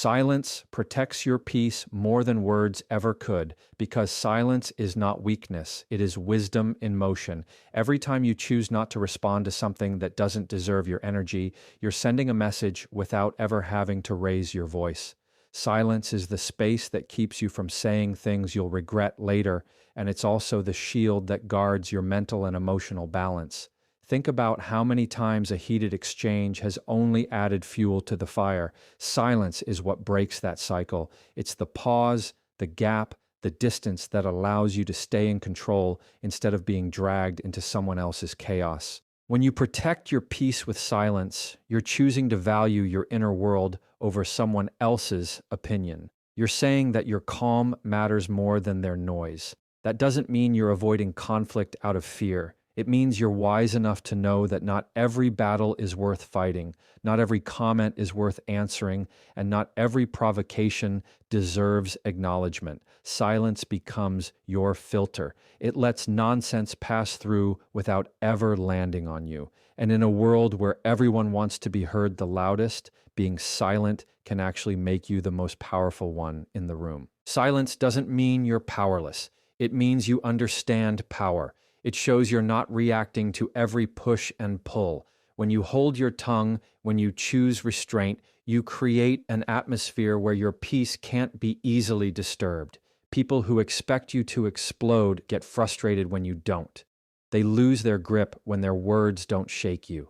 Silence protects your peace more than words ever could, because silence is not weakness, it is wisdom in motion. Every time you choose not to respond to something that doesn't deserve your energy, you're sending a message without ever having to raise your voice. Silence is the space that keeps you from saying things you'll regret later, and it's also the shield that guards your mental and emotional balance. Think about how many times a heated exchange has only added fuel to the fire. Silence is what breaks that cycle. It's the pause, the gap, the distance that allows you to stay in control instead of being dragged into someone else's chaos. When you protect your peace with silence, you're choosing to value your inner world over someone else's opinion. You're saying that your calm matters more than their noise. That doesn't mean you're avoiding conflict out of fear. It means you're wise enough to know that not every battle is worth fighting, not every comment is worth answering, and not every provocation deserves acknowledgement. Silence becomes your filter. It lets nonsense pass through without ever landing on you. And in a world where everyone wants to be heard the loudest, being silent can actually make you the most powerful one in the room. Silence doesn't mean you're powerless. It means you understand power. It shows you're not reacting to every push and pull. When you hold your tongue, when you choose restraint, you create an atmosphere where your peace can't be easily disturbed. People who expect you to explode get frustrated when you don't. They lose their grip when their words don't shake you.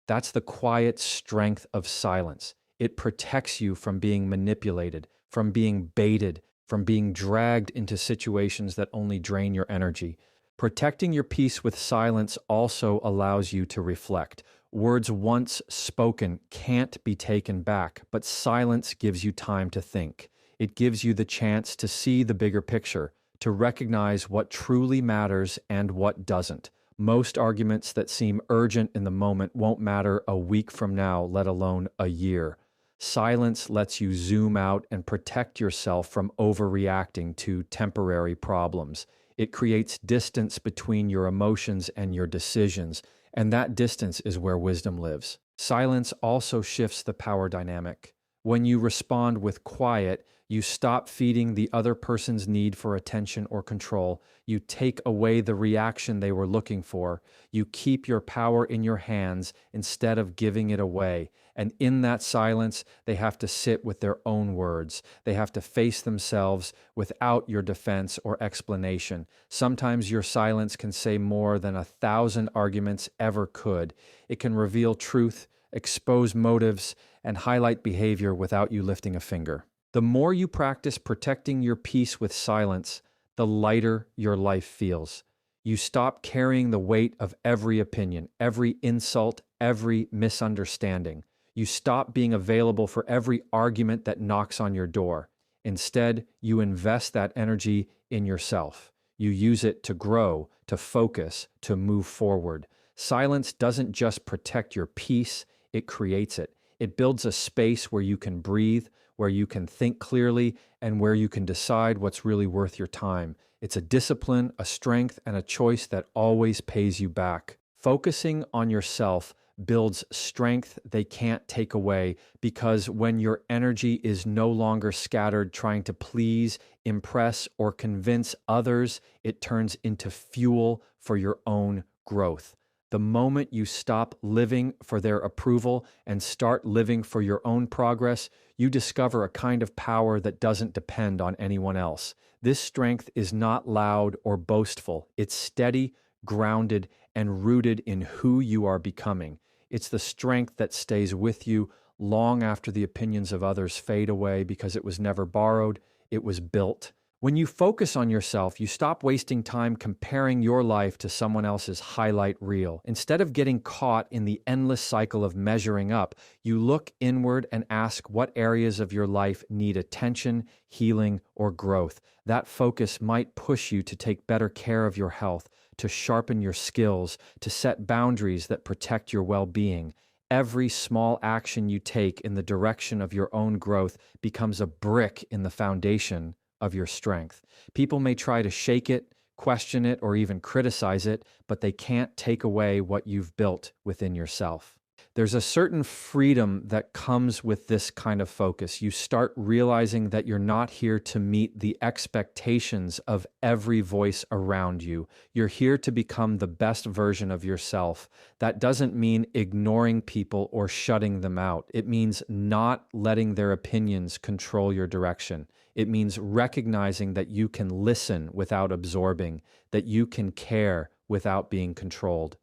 That's the quiet strength of silence. It protects you from being manipulated, from being baited, from being dragged into situations that only drain your energy. Protecting your peace with silence also allows you to reflect. Words once spoken can't be taken back, but silence gives you time to think. It gives you the chance to see the bigger picture, to recognize what truly matters and what doesn't. Most arguments that seem urgent in the moment won't matter a week from now, let alone a year. Silence lets you zoom out and protect yourself from overreacting to temporary problems. It creates distance between your emotions and your decisions, and that distance is where wisdom lives. Silence also shifts the power dynamic. When you respond with quiet, you stop feeding the other person's need for attention or control. You take away the reaction they were looking for. You keep your power in your hands instead of giving it away. And in that silence, they have to sit with their own words. They have to face themselves without your defense or explanation. Sometimes your silence can say more than 1,000 arguments ever could. It can reveal truth, expose motives, and highlight behavior without you lifting a finger. The more you practice protecting your peace with silence, the lighter your life feels. You stop carrying the weight of every opinion, every insult, every misunderstanding. You stop being available for every argument that knocks on your door. Instead, you invest that energy in yourself. You use it to grow, to focus, to move forward. Silence doesn't just protect your peace, it creates it. It builds a space where you can breathe, where you can think clearly, and where you can decide what's really worth your time. It's a discipline, a strength, and a choice that always pays you back. Focusing on yourself builds strength they can't take away, because when your energy is no longer scattered trying to please, impress, or convince others, it turns into fuel for your own growth. The moment you stop living for their approval and start living for your own progress, you discover a kind of power that doesn't depend on anyone else. This strength is not loud or boastful. It's steady, grounded, and rooted in who you are becoming. It's the strength that stays with you long after the opinions of others fade away, because it was never borrowed, it was built. When you focus on yourself, you stop wasting time comparing your life to someone else's highlight reel. Instead of getting caught in the endless cycle of measuring up, you look inward and ask what areas of your life need attention, healing, or growth. That focus might push you to take better care of your health, to sharpen your skills, to set boundaries that protect your well-being. Every small action you take in the direction of your own growth becomes a brick in the foundation of your strength. People may try to shake it, question it, or even criticize it, but they can't take away what you've built within yourself. There's a certain freedom that comes with this kind of focus. You start realizing that you're not here to meet the expectations of every voice around you. You're here to become the best version of yourself. That doesn't mean ignoring people or shutting them out. It means not letting their opinions control your direction. It means recognizing that you can listen without absorbing, that you can care without being controlled.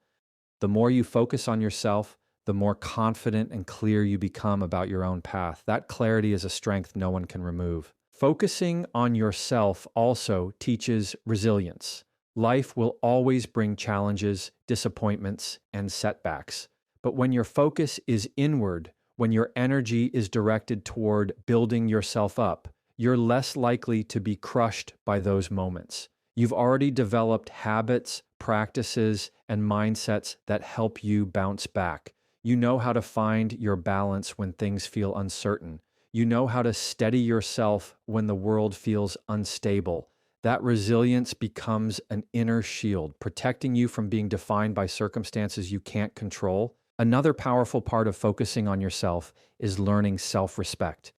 The more you focus on yourself, the more confident and clear you become about your own path. That clarity is a strength no one can remove. Focusing on yourself also teaches resilience. Life will always bring challenges, disappointments, and setbacks. But when your focus is inward, when your energy is directed toward building yourself up, you're less likely to be crushed by those moments. You've already developed habits, practices, and mindsets that help you bounce back. You know how to find your balance when things feel uncertain. You know how to steady yourself when the world feels unstable. That resilience becomes an inner shield, protecting you from being defined by circumstances you can't control. Another powerful part of focusing on yourself is learning self-respect.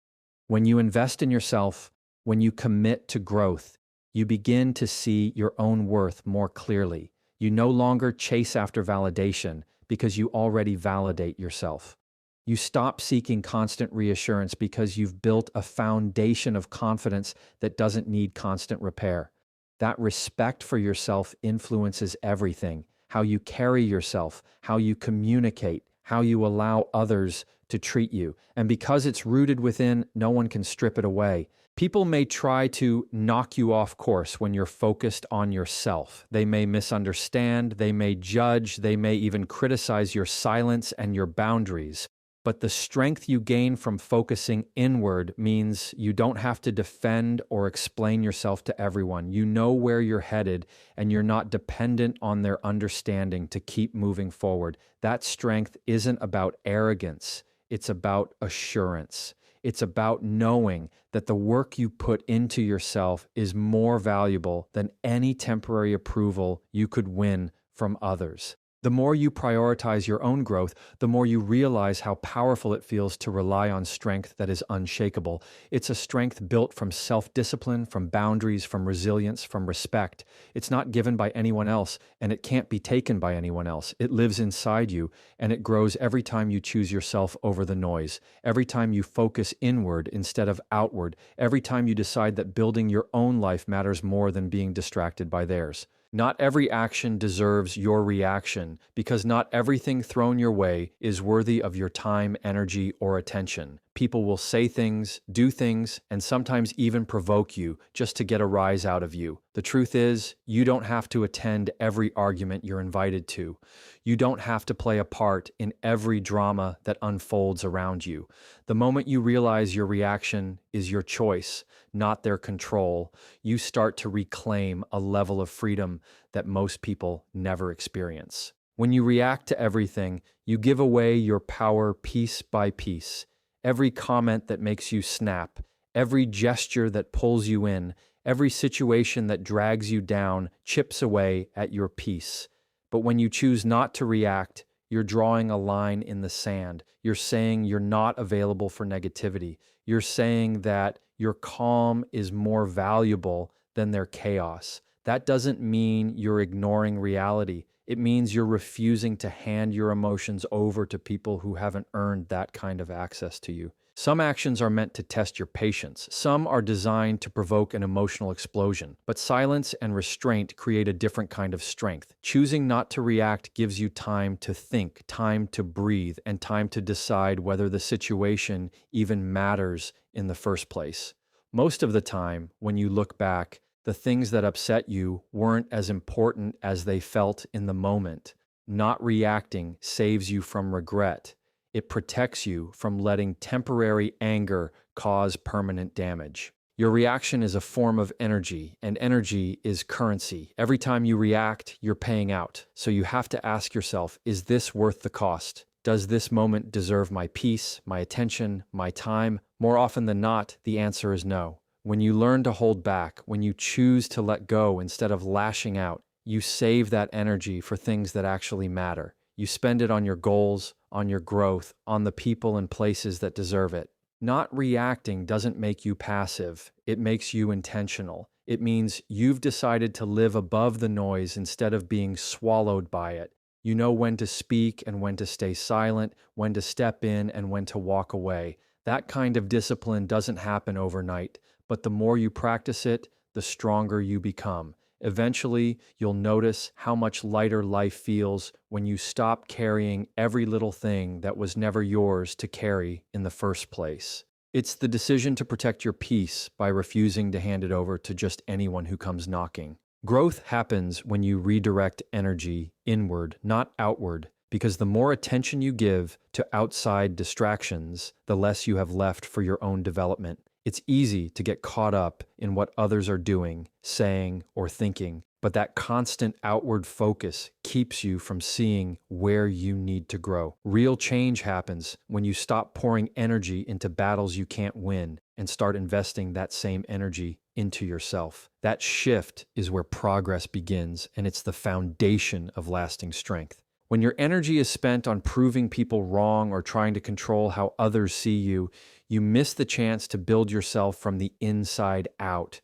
When you invest in yourself, when you commit to growth, you begin to see your own worth more clearly. You no longer chase after validation because you already validate yourself. You stop seeking constant reassurance because you've built a foundation of confidence that doesn't need constant repair. That respect for yourself influences everything: how you carry yourself, how you communicate, how you allow others to treat you. And because it's rooted within, no one can strip it away. People may try to knock you off course when you're focused on yourself. They may misunderstand, they may judge, they may even criticize your silence and your boundaries. But the strength you gain from focusing inward means you don't have to defend or explain yourself to everyone. You know where you're headed, and you're not dependent on their understanding to keep moving forward. That strength isn't about arrogance, it's about assurance. It's about knowing that the work you put into yourself is more valuable than any temporary approval you could win from others. The more you prioritize your own growth, the more you realize how powerful it feels to rely on strength that is unshakable. It's a strength built from self-discipline, from boundaries, from resilience, from respect. It's not given by anyone else, and it can't be taken by anyone else. It lives inside you, and it grows every time you choose yourself over the noise, every time you focus inward instead of outward, every time you decide that building your own life matters more than being distracted by theirs. Not every action deserves your reaction, because not everything thrown your way is worthy of your time, energy, or attention. People will say things, do things, and sometimes even provoke you just to get a rise out of you. The truth is, you don't have to attend every argument you're invited to. You don't have to play a part in every drama that unfolds around you. The moment you realize your reaction is your choice, not their control, you start to reclaim a level of freedom that most people never experience. When you react to everything, you give away your power piece by piece. Every comment that makes you snap, every gesture that pulls you in, every situation that drags you down chips away at your peace. But when you choose not to react, you're drawing a line in the sand. You're saying you're not available for negativity. You're saying that your calm is more valuable than their chaos. That doesn't mean you're ignoring reality. It means you're refusing to hand your emotions over to people who haven't earned that kind of access to you. Some actions are meant to test your patience. Some are designed to provoke an emotional explosion. But silence and restraint create a different kind of strength. Choosing not to react gives you time to think, time to breathe, and time to decide whether the situation even matters in the first place. Most of the time, when you look back, the things that upset you weren't as important as they felt in the moment. Not reacting saves you from regret. It protects you from letting temporary anger cause permanent damage. Your reaction is a form of energy, and energy is currency. Every time you react, you're paying out. So you have to ask yourself, is this worth the cost? Does this moment deserve my peace, my attention, my time? More often than not, the answer is no. When you learn to hold back, when you choose to let go instead of lashing out, you save that energy for things that actually matter. You spend it on your goals, on your growth, on the people and places that deserve it. Not reacting doesn't make you passive, it makes you intentional. It means you've decided to live above the noise instead of being swallowed by it. You know when to speak and when to stay silent, when to step in and when to walk away. That kind of discipline doesn't happen overnight, but the more you practice it, the stronger you become. Eventually, you'll notice how much lighter life feels when you stop carrying every little thing that was never yours to carry in the first place. It's the decision to protect your peace by refusing to hand it over to just anyone who comes knocking. Growth happens when you redirect energy inward, not outward, because the more attention you give to outside distractions, the less you have left for your own development. It's easy to get caught up in what others are doing, saying, or thinking, but that constant outward focus keeps you from seeing where you need to grow. Real change happens when you stop pouring energy into battles you can't win and start investing that same energy into yourself. That shift is where progress begins, and it's the foundation of lasting strength. When your energy is spent on proving people wrong or trying to control how others see you, you miss the chance to build yourself from the inside out.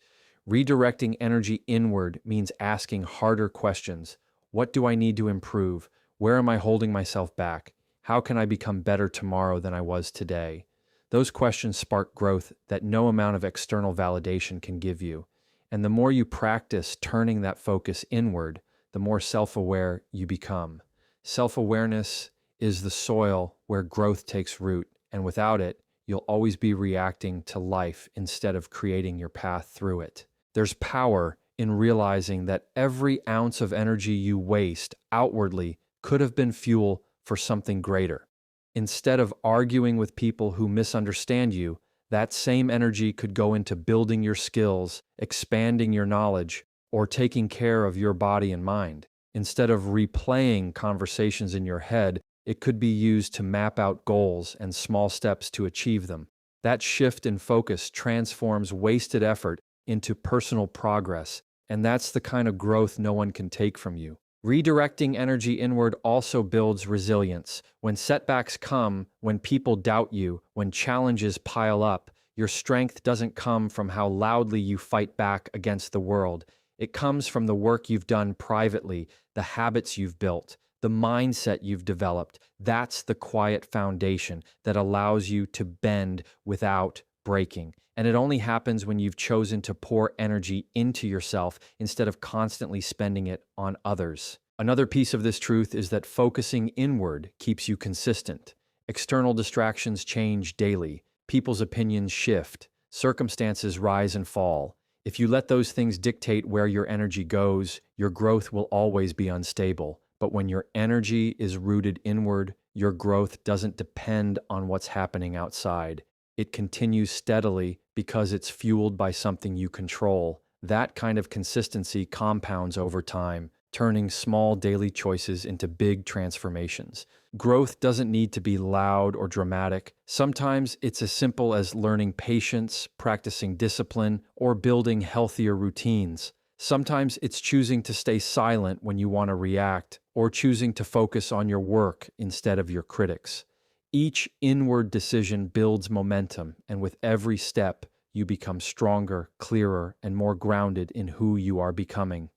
Redirecting energy inward means asking harder questions. What do I need to improve? Where am I holding myself back? How can I become better tomorrow than I was today? Those questions spark growth that no amount of external validation can give you. And the more you practice turning that focus inward, the more self-aware you become. Self-awareness is the soil where growth takes root, and without it, you'll always be reacting to life instead of creating your path through it. There's power in realizing that every ounce of energy you waste outwardly could have been fuel for something greater. Instead of arguing with people who misunderstand you, that same energy could go into building your skills, expanding your knowledge, or taking care of your body and mind. Instead of replaying conversations in your head, it could be used to map out goals and small steps to achieve them. That shift in focus transforms wasted effort into personal progress, and that's the kind of growth no one can take from you. Redirecting energy inward also builds resilience. When setbacks come, when people doubt you, when challenges pile up, your strength doesn't come from how loudly you fight back against the world. It comes from the work you've done privately, the habits you've built, the mindset you've developed. That's the quiet foundation that allows you to bend without breaking. And it only happens when you've chosen to pour energy into yourself instead of constantly spending it on others. Another piece of this truth is that focusing inward keeps you consistent. External distractions change daily. People's opinions shift. Circumstances rise and fall. If you let those things dictate where your energy goes, your growth will always be unstable. But when your energy is rooted inward, your growth doesn't depend on what's happening outside. It continues steadily because it's fueled by something you control. That kind of consistency compounds over time, turning small daily choices into big transformations. Growth doesn't need to be loud or dramatic. Sometimes it's as simple as learning patience, practicing discipline, or building healthier routines. Sometimes it's choosing to stay silent when you want to react, or choosing to focus on your work instead of your critics. Each inward decision builds momentum, and with every step, you become stronger, clearer, and more grounded in who you are becoming.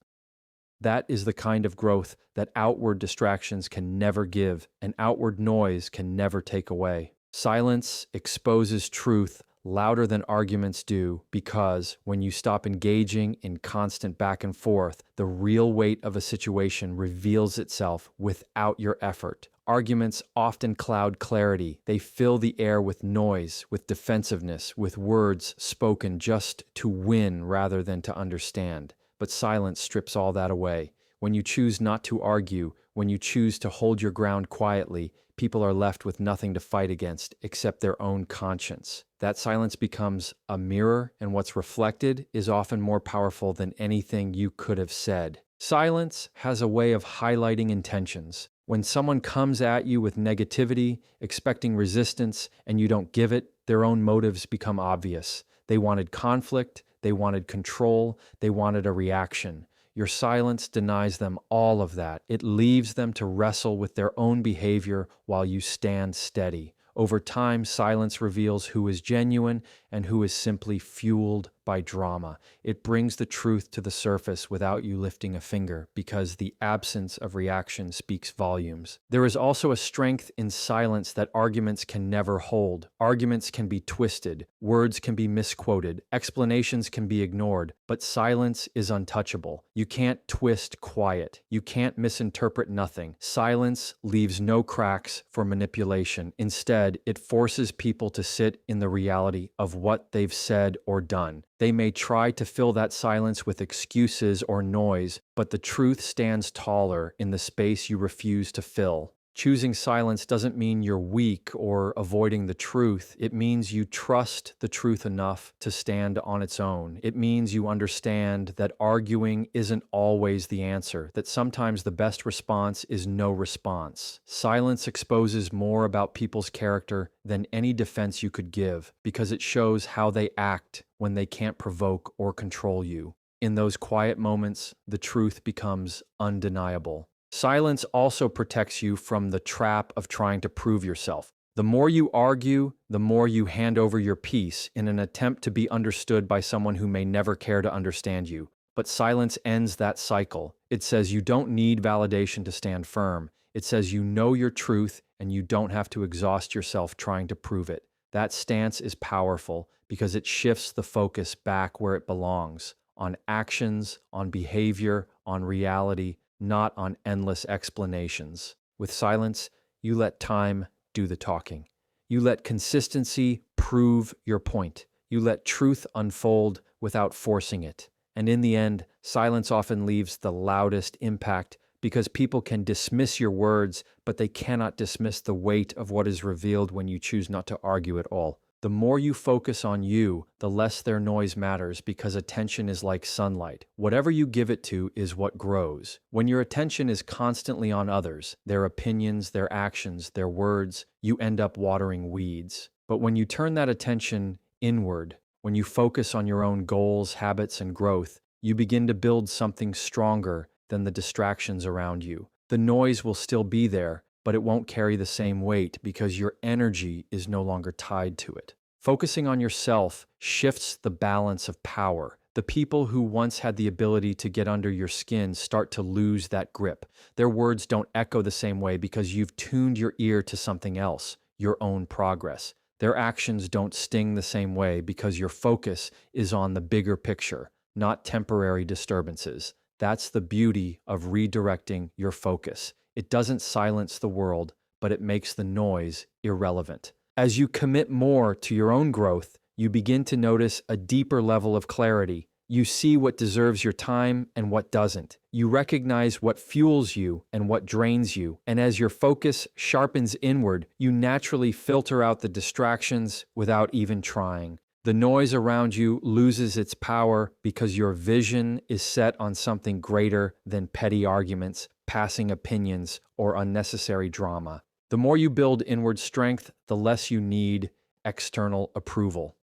That is the kind of growth that outward distractions can never give, and outward noise can never take away. Silence exposes truth louder than arguments do, because when you stop engaging in constant back and forth, the real weight of a situation reveals itself without your effort. Arguments often cloud clarity. They fill the air with noise, with defensiveness, with words spoken just to win rather than to understand. But silence strips all that away. When you choose not to argue, when you choose to hold your ground quietly, people are left with nothing to fight against except their own conscience. That silence becomes a mirror, and what's reflected is often more powerful than anything you could have said. Silence has a way of highlighting intentions. When someone comes at you with negativity, expecting resistance, and you don't give it, their own motives become obvious. They wanted conflict, they wanted control, they wanted a reaction. Your silence denies them all of that. It leaves them to wrestle with their own behavior while you stand steady. Over time, silence reveals who is genuine and who is simply fueled by drama. It brings the truth to the surface without you lifting a finger, because the absence of reaction speaks volumes. There is also a strength in silence that arguments can never hold. Arguments can be twisted, words can be misquoted, explanations can be ignored, but silence is untouchable. You can't twist quiet. You can't misinterpret nothing. Silence leaves no cracks for manipulation. Instead, it forces people to sit in the reality of what they've said or done. They may try to fill that silence with excuses or noise, but the truth stands taller in the space you refuse to fill. Choosing silence doesn't mean you're weak or avoiding the truth. It means you trust the truth enough to stand on its own. It means you understand that arguing isn't always the answer, that sometimes the best response is no response. Silence exposes more about people's character than any defense you could give, because it shows how they act when they can't provoke or control you. In those quiet moments, the truth becomes undeniable. Silence also protects you from the trap of trying to prove yourself. The more you argue, the more you hand over your peace in an attempt to be understood by someone who may never care to understand you. But silence ends that cycle. It says you don't need validation to stand firm. It says you know your truth and you don't have to exhaust yourself trying to prove it. That stance is powerful because it shifts the focus back where it belongs, on actions, on behavior, on reality, not on endless explanations. With silence, you let time do the talking. You let consistency prove your point. You let truth unfold without forcing it. And in the end, silence often leaves the loudest impact because people can dismiss your words, but they cannot dismiss the weight of what is revealed when you choose not to argue at all. The more you focus on you, the less their noise matters, because attention is like sunlight. Whatever you give it to is what grows. When your attention is constantly on others, their opinions, their actions, their words, you end up watering weeds. But when you turn that attention inward, when you focus on your own goals, habits, and growth, you begin to build something stronger than the distractions around you. The noise will still be there, but it won't carry the same weight because your energy is no longer tied to it. Focusing on yourself shifts the balance of power. The people who once had the ability to get under your skin start to lose that grip. Their words don't echo the same way because you've tuned your ear to something else, your own progress. Their actions don't sting the same way because your focus is on the bigger picture, not temporary disturbances. That's the beauty of redirecting your focus. It doesn't silence the world, but it makes the noise irrelevant. As you commit more to your own growth, you begin to notice a deeper level of clarity. You see what deserves your time and what doesn't. You recognize what fuels you and what drains you. And as your focus sharpens inward, you naturally filter out the distractions without even trying. The noise around you loses its power because your vision is set on something greater than petty arguments, passing opinions, or unnecessary drama. The more you build inward strength, the less you need external approval.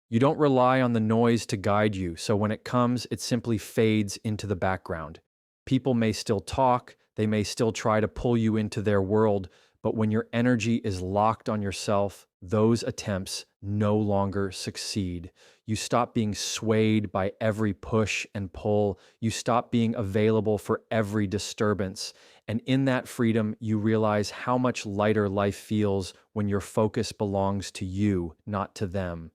You don't rely on the noise to guide you, so when it comes, it simply fades into the background. People may still talk, they may still try to pull you into their world, but when your energy is locked on yourself, those attempts no longer succeed. You stop being swayed by every push and pull. You stop being available for every disturbance. And in that freedom, you realize how much lighter life feels when your focus belongs to you, not to them.